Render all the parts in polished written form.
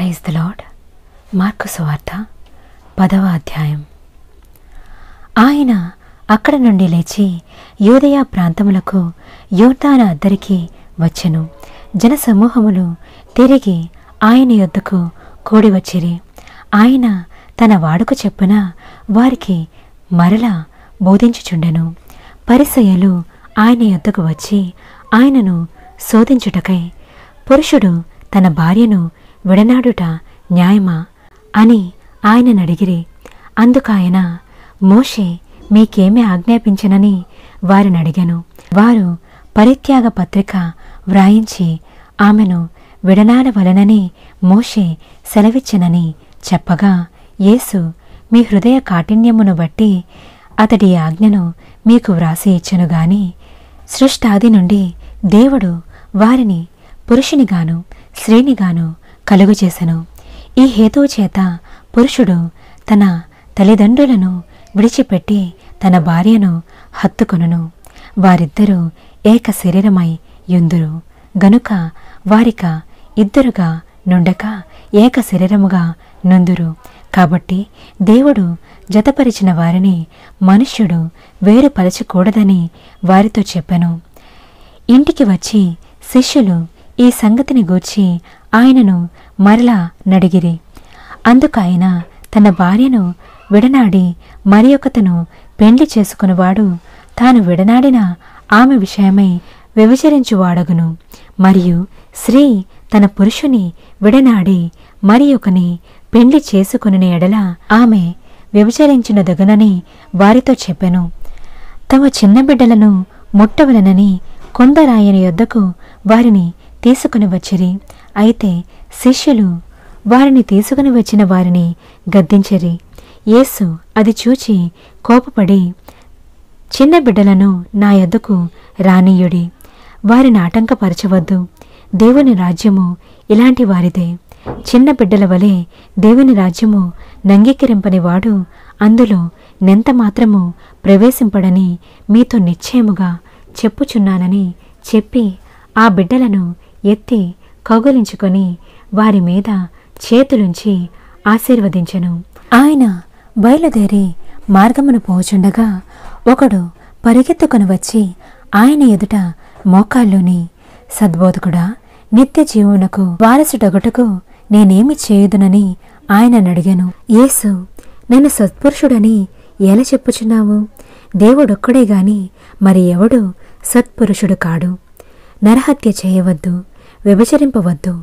Praise the lord. Mark సువార్త 10వ అధ్యాయం. ఆయన అక్కడ నుండి లేచి యూదయ ప్రాంతములకు యోర్దాను అద్దరికి వచ్చెను. జనసమూహములు తిరిగి ఆయన యొద్దకు కూడి వచ్చిరి. ఆయన తన వాడుక చెప్పున వారికి మరలా బోధించుచుండెను. పరిసయ్యులు ఆయన యొద్దకు వచ్చి ఆయనను శోధించుటకై, పురుషుడు తన భార్యను విడనాడుట న్యాయమా అని ఆయననడిగిరి. అందుకాయన, మోషే మీకేమి ఆజ్ఞాపించనని వారినడిగెను. వారు పరిత్యాగ పత్రిక వ్రాయించి ఆమెను విడనాడవలెనని మోషే సెలవిచ్చెనని చెప్పగా, యేసు, మీ హృదయ కాఠిన్యమును బట్టి అతడి ఆజ్ఞను మీకు వ్రాసి ఇచ్చెను గాని, సృష్టాది నుండి దేవుడు వారిని పురుషునిగాను స్త్రీనిగాను కలుగజేసెను. ఈ హేతువు చేత పురుషుడు తన తల్లిదండ్రులను విడిచిపెట్టి తన భార్యను హత్తుకొనును, వారిద్దరూ ఏక శరీరమై యుందురు. గనుక వారిక ఇద్దరుగా నుండక ఏక శరీరముగా నుందురు. కాబట్టి దేవుడు జతపరిచిన వారిని మనుష్యుడు వేరుపరచకూడదని వారితో చెప్పెను. ఇంటికి వచ్చి శిష్యులు ఈ సంగతిని గూర్చి ఆయనను మరలా నడిగిరి. అందుకాయన, తన భార్యను విడనాడి మరి ఒకతను పెండ్లి చేసుకునివాడు తాను విడనాడిన ఆమె విషయమై వ్యభిచరించువాడగును. మరియు స్త్రీ తన పురుషుని విడనాడి మరి ఒకని పెండ్లి చేసుకుని ఎడల ఆమె వ్యభిచరించినదగునని వారితో చెప్పెను. తమ చిన్న బిడ్డలను ముట్టవలనని కొందరాయన యొద్దకు వారిని తీసుకుని వచ్చిరి. అయితే శిష్యులు వారిని తీసుకుని వచ్చిన వారిని గద్దించిరి. యేసు అది చూచి కోపపడి, చిన్న బిడ్డలను నా యొద్దకు రానీయుడి, వారిని ఆటంకపరచవద్దు. దేవుని రాజ్యము ఇలాంటి వారిదే. చిన్న బిడ్డల వలె దేవుని రాజ్యము నంగీకరింపని వాడు అందులో నెంత మాత్రము ప్రవేశింపడని మీతో నిశ్చయముగా చెప్పుచున్నానని చెప్పి ఆ బిడ్డలను ఎత్తి కౌగలించుకొని వారి మీద చేతులుంచి ఆశీర్వదించెను. ఆయన బయలుదేరి మార్గమును పోచుండగా ఒకడు పరిగెత్తుకొని వచ్చి ఆయన ఎదుట మోకాల్లోని, సద్బోధకుడా, నిత్య జీవునకు వారసుడొగటకు నేనేమి చేయుదునని ఆయననడిగెను. యేసు, నేను సత్పురుషుడని ఎలా చెప్పుచున్నావు? దేవుడొక్కడే గాని మరి ఎవడు సత్పురుషుడు కాడు. నరహత్య చేయవద్దు, వ్యభిచరింపవద్దు,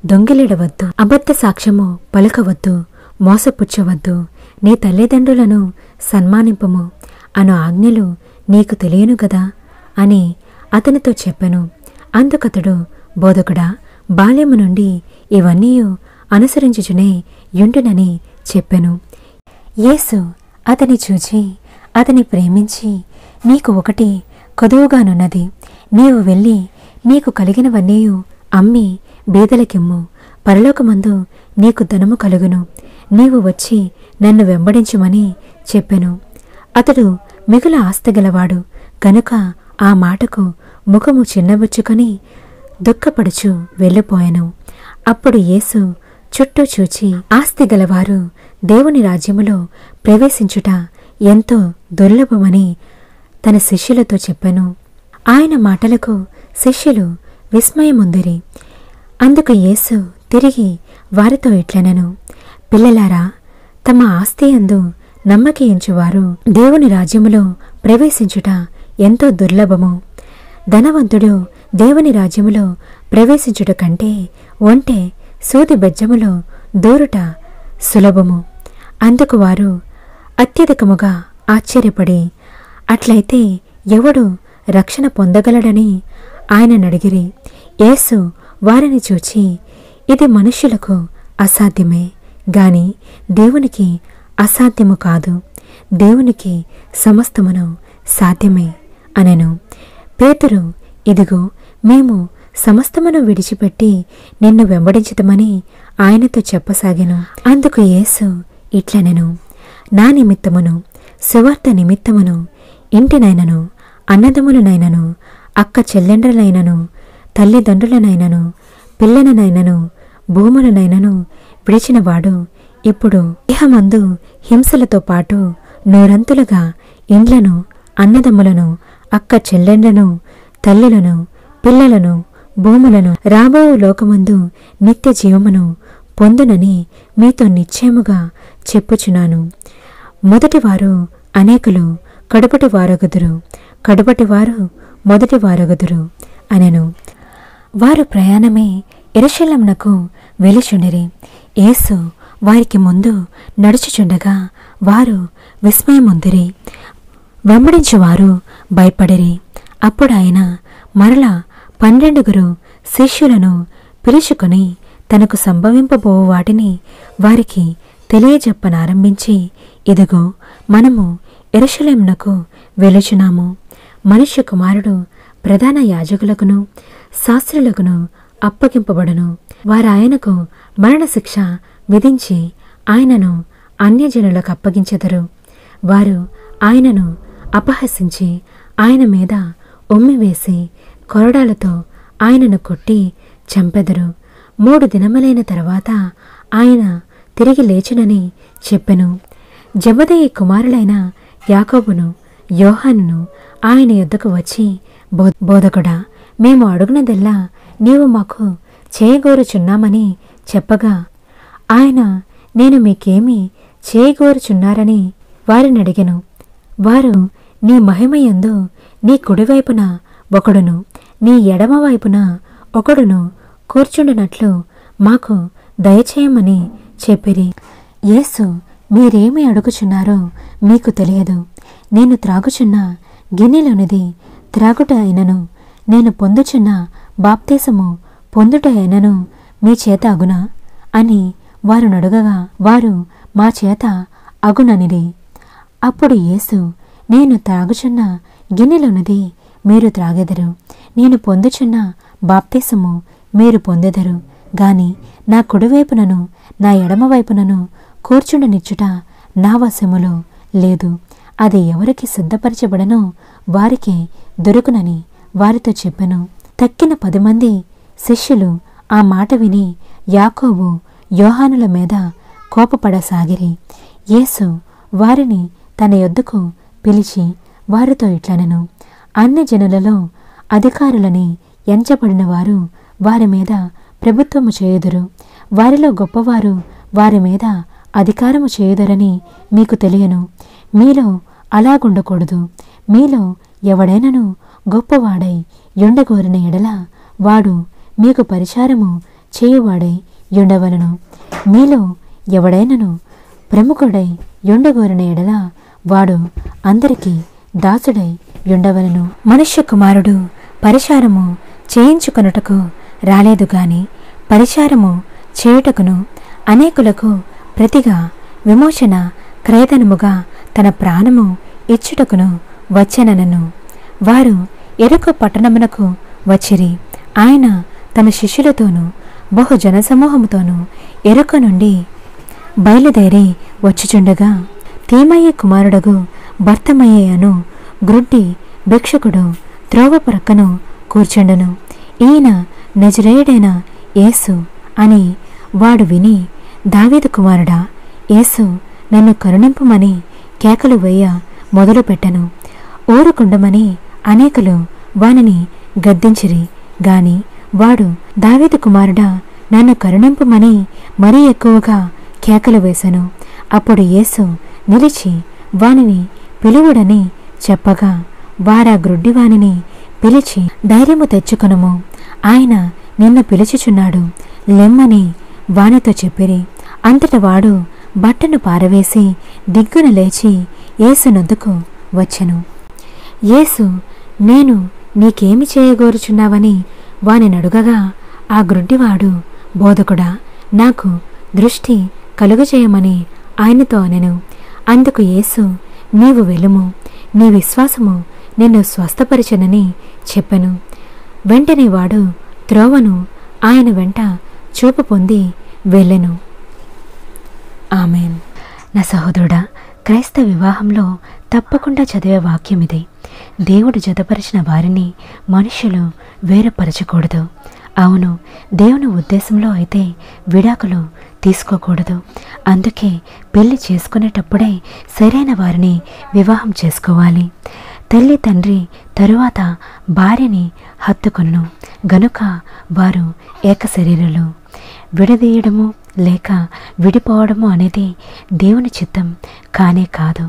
దొంగిలిడవద్దు, అబద్ధ సాక్ష్యము పలుకవద్దు, మోసపుచ్చవద్దు, నీ తల్లిదండ్రులను సన్మానింపము అను ఆజ్ఞలు నీకు తెలియను గదా అని అతనితో చెప్పెను. అందుకతడు, బోధకుడా, బాల్యము నుండి ఇవన్నీ అనుసరించుచునే యుండునని చెప్పెను. యేసు అతని చూచి అతని ప్రేమించి, నీకు ఒకటి కొదువుగానున్నది. నీవు వెళ్ళి నీకు కలిగినవన్నీ అమ్మి బీదలకిమ్ము, పరలోకమందు నీకు ధనము కలుగును. నీవు వచ్చి నన్ను వెంబడించుమని చెప్పెను. అతడు మిగుల ఆస్తిగలవాడు గనుక ఆ మాటకు ముఖము చిన్నబుచ్చుకొని దుఃఖపడుచు వెళ్ళిపోయెను. అప్పుడు యేసు చుట్టూ చూచి, ఆస్తిగలవారు దేవుని రాజ్యములో ప్రవేశించుట ఎంతో దుర్లభమని తన శిష్యులతో చెప్పెను. ఆయన మాటలకు శిష్యులు విస్మయముందిరి. అందుకు యేసు తిరిగి వారితో ఇట్లనెను, పిల్లలారా, తమ ఆస్తి యందు నమ్మకించువారు దేవుని రాజ్యములో ప్రవేశించుట ఎంతో దుర్లభము. ధనవంతుడు దేవుని రాజ్యములో ప్రవేశించుట కంటే ఒంటె సూది బెజ్జములో దూరుట సులభము. అందుకు వారు అత్యధికముగా ఆశ్చర్యపడి, అట్లయితే ఎవడు రక్షణ పొందగలడని ఆయననడిగిరి. యేసు వారిని చూచి, ఇది మనుష్యులకు అసాధ్యమే గాని దేవునికి అసాధ్యము కాదు. దేవునికి సమస్తమును సాధ్యమే అనెను. పేతురు, ఇదిగో మేము సమస్తమును విడిచిపెట్టి నిన్ను వెంబడించుదమని ఆయనతో చెప్పసాగెను. అందుకు యేసు ఇట్లనెను, నా నిమిత్తమును, సువార్త నిమిత్తమును, ఇంటినైనను, అన్నదమ్ములనైనను, అక్క చెల్లెండ్రలైనను, తల్లిదండ్రులనైనను, పిల్లలనైనను, భూములనైనను విడిచినవాడు ఇప్పుడు ఇహమందు హింసలతో పాటు నూరంతులుగా ఇండ్లను, అన్నదమ్ములను, అక్క చెల్లెండ్లను, తల్లులను, పిల్లలను, భూములను రాబో లోకమందు నిత్య జీవమును పొందునని మీతో నిశ్చయముగా చెప్పుచున్నాను. మొదటివారు అనేకులు కడుపటి వారగుదురు, కడుపటివారు మొదటి వారగుదురు అనెను. వారు ప్రయాణమే యెరూషలేమునకు వెలుచుండిరి. యేసు వారికి ముందు నడుచుచుండగా వారు విస్మయముందిరి, వెంబడించువారు భయపడిరి. అప్పుడు ఆయన మరలా 12 శిష్యులను పిలుచుకొని తనకు సంభవింపబోవు వాటిని వారికి తెలియజెప్పనారంభించి, ఇదిగో మనము యెరూషలేమునకు వెలుచున్నాము. మనుష్య కుమారుడు ప్రధాన యాజకులకును శాస్త్రులకును అప్పగింపబడును. వారాయనకు మరణశిక్ష విధించి ఆయనను అన్యజనులకు అప్పగించెదరు. వారు ఆయనను అపహసించి ఆయన మీద ఉమ్మివేసి కొరడాలతో ఆయనను కొట్టి చంపెదరు. 3 దినములైన తర్వాత ఆయన తిరిగి లేచునని చెప్పెను. జెబెదయి కుమారులైన యాకోబును, యోహానును ఆయన యొద్దకు వచ్చి, బోధకుడా, మేము అడుగునదెల్లా నీవు మాకు చేయగోరుచున్నామని చెప్పగా ఆయన, నేను మీకేమి చేయగోరుచున్నారని వారిని అడిగెను. వారు, నీ మహిమయందు నీ కుడివైపున ఒకడును నీ ఎడమవైపున ఒకడును కూర్చుండునట్లు మాకు దయచేయమని చెప్పిరి. యేసు, మీరేమి అడుగుచున్నారో మీకు తెలియదు. నేను త్రాగుచున్న గిన్నెలోనిది త్రాగుట అయినను, నేను పొందుచున్న బాప్తీసము పొందుట అయినను మీ చేత అగునా అని వారు నడుగగా వారు, మా చేత అగుననిరి. అప్పుడు యేసు, నేను త్రాగుచున్న గిన్నెలోనిది మీరు త్రాగెదరు, నేను పొందుచున్న బాప్తీసము మీరు పొందెదరు. గాని నా కుడివైపునను నా ఎడమవైపునను కూర్చుండనిచ్చుట నా వశములో లేదు. అది ఎవరికి సిద్ధపరచబడనో వారికే దొరుకునని వారితో చెప్పెను. తక్కిన 10 మంది శిష్యులు ఆ మాట విని యాకోబు, యోహానుల మీద కోపపడసాగిరి. యేసు వారిని తన యొద్దకు పిలిచి వారితో ఇట్లనెను, అన్ని జనులలో అధికారులని ఎంచబడిన వారు వారి మీద ప్రభుత్వము చేయుదురు. వారిలో గొప్పవారు వారి మీద అధికారము చేయుదురని మీకు తెలియను. మీలో అలాగుండకూడదు. మీలో ఎవడైనను గొప్పవాడై యుండగోరిన ఎడల వాడు మీకు పరిచారము చేయువాడై యుండవలను. మీలో ఎవడైనను ప్రముఖుడై యుండగోరిన ఎడల వాడు అందరికీ దాసుడై యుండవలను. మనుష్య కుమారుడు పరిచారము చేయించుకొనుటకు రాలేదు గాని పరిచారము చేయుటకును అనేకులకు ప్రతిగా విమోచన క్రయధనముగా తన ప్రాణము ఇచ్చుటకును వచ్చెననెను. వారు యెరికో పట్టణమునకు వచ్చిరి. ఆయన తన శిష్యులతోనూ బహు జనసమూహముతోనూ యెరికో నుండి బయలుదేరి వచ్చుచుండగా తీమయి కుమారుడగు బర్తమయి అను గ్రుడ్డి భిక్షకుడు త్రోవ ప్రక్కను కూర్చుండెను. ఈయన నజరేయుడైన యేసు అని వాడు విని, దావీదు కుమారుడా, యేసు నన్ను కరుణింపుమని కేకలు వేయ మొదలుపెట్టెను. ఊరుకుండమని అనేకులు వానిని గద్దించిరి. గాని వాడు, దావీదు కుమారుడా, నన్ను కరుణింపుమని మరీ ఎక్కువగా కేకలు వేసెను. అప్పుడు యేసు నిలిచి వానిని పిలువుడని చెప్పగా వారా గ్రుడ్డివానిని పిలిచి, ధైర్యము తెచ్చుకొనుము, ఆయన నిన్ను పిలుచుచున్నాడు, లెమ్మని వానితో చెప్పిరి. అంతట వాడు బట్టను పారవేసి దిగ్గున లేచి యేసు నొద్దకు వచ్చెను. యేసు, నేను నీకేమి చేయగోరుచున్నావని వాని నడుగగా ఆ గ్రుడ్డివాడు, బోధకుడా, నాకు దృష్టి కలుగజేయమని ఆయనతో అనెను. అందుకు యేసు, నీవు వెలుము, నీ విశ్వాసము నిన్ను స్వస్థపరిచెనని చెప్పెను. వెంటనే వాడు త్రోవను ఆయన వెంట చూపు పొంది వెళ్ళెను. ఆమెన్. నా సహోదరుడా, క్రైస్తవ వివాహంలో తప్పకుండా చదివే వాక్యం ఇదే. దేవుడు జతపరిచిన వారిని మనుషులు వేరుపరచకూడదు. అవును, దేవుని ఉద్దేశంలో అయితే విడాకులు తీసుకోకూడదు. అందుకే పెళ్లి చేసుకునేటప్పుడే సరైన వారిని వివాహం చేసుకోవాలి. తల్లి తండ్రి తరువాత భార్యని హత్తుకొను గనుక వారు ఏక శరీరులు. విడదీయడము లేక విడిపోవడము అనేది దేవుని చిత్తం కానే కాదు.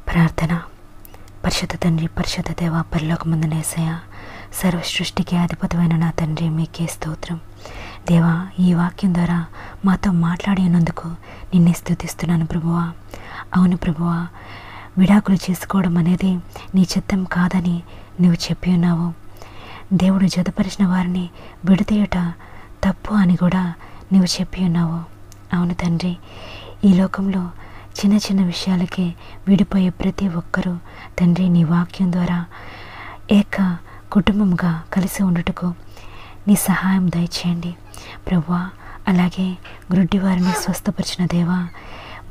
ప్రార్థన. పరిశుద్ధ తండ్రి, పరిశుద్ధ దేవ, పరలోకమందున యేసయ్య, సర్వ సృష్టికి అధిపతమైన నా తండ్రి, మీకే స్తోత్రం. దేవా, ఈ వాక్యం ద్వారా మాతో మాట్లాడినందుకు నిన్నే స్తుతిస్తున్నాను ప్రభువా. అవును ప్రభువా, విడాకులు చేసుకోవడం అనేది నీ చిత్తం కాదని నువ్వు చెప్పి ఉన్నావు. దేవుడు జతపరిచిన వారిని విడదీయట తప్పు అని కూడా నువ్వు చెప్పి ఉన్నావు. అవును తండ్రి, ఈ లోకంలో చిన్న చిన్న విషయాలకే విడిపోయే ప్రతి ఒక్కరూ తండ్రి నీ వాక్యం ద్వారా ఏక కుటుంబంగా కలిసి ఉండుటకు నీ సహాయం దయచేయండి ప్రభువా. అలాగే గ్రుడ్డి వారిని స్వస్థపరిచిన దేవా,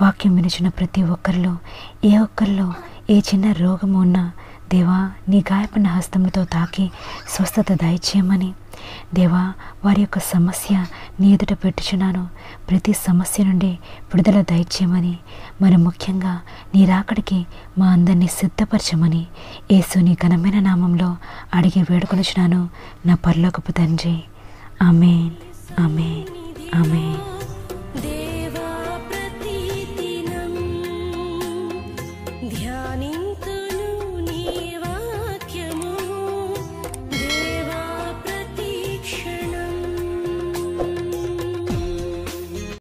వాక్యం వినిచిన ప్రతి ఒక్కరిలో ఏ చిన్న రోగము ఉన్నా దేవా నీ గాయపడిన హస్తములతో తాకి స్వస్థత దయచేయమని దేవా, వారి యొక్క సమస్య నీ ఎదుట పెట్టుచున్నాను. ప్రతి సమస్య నుండి విడుదల దయచేయమని, మరి ముఖ్యంగా నీ రాకడికి మా అందరినీ సిద్ధపరచమని యేసు నీ ఘనమైన నామంలో అడిగి వేడుకొనుచున్నాను నా పరలోకపు తండ్రి. ఆమేన్, ఆమేన్, ఆమేన్.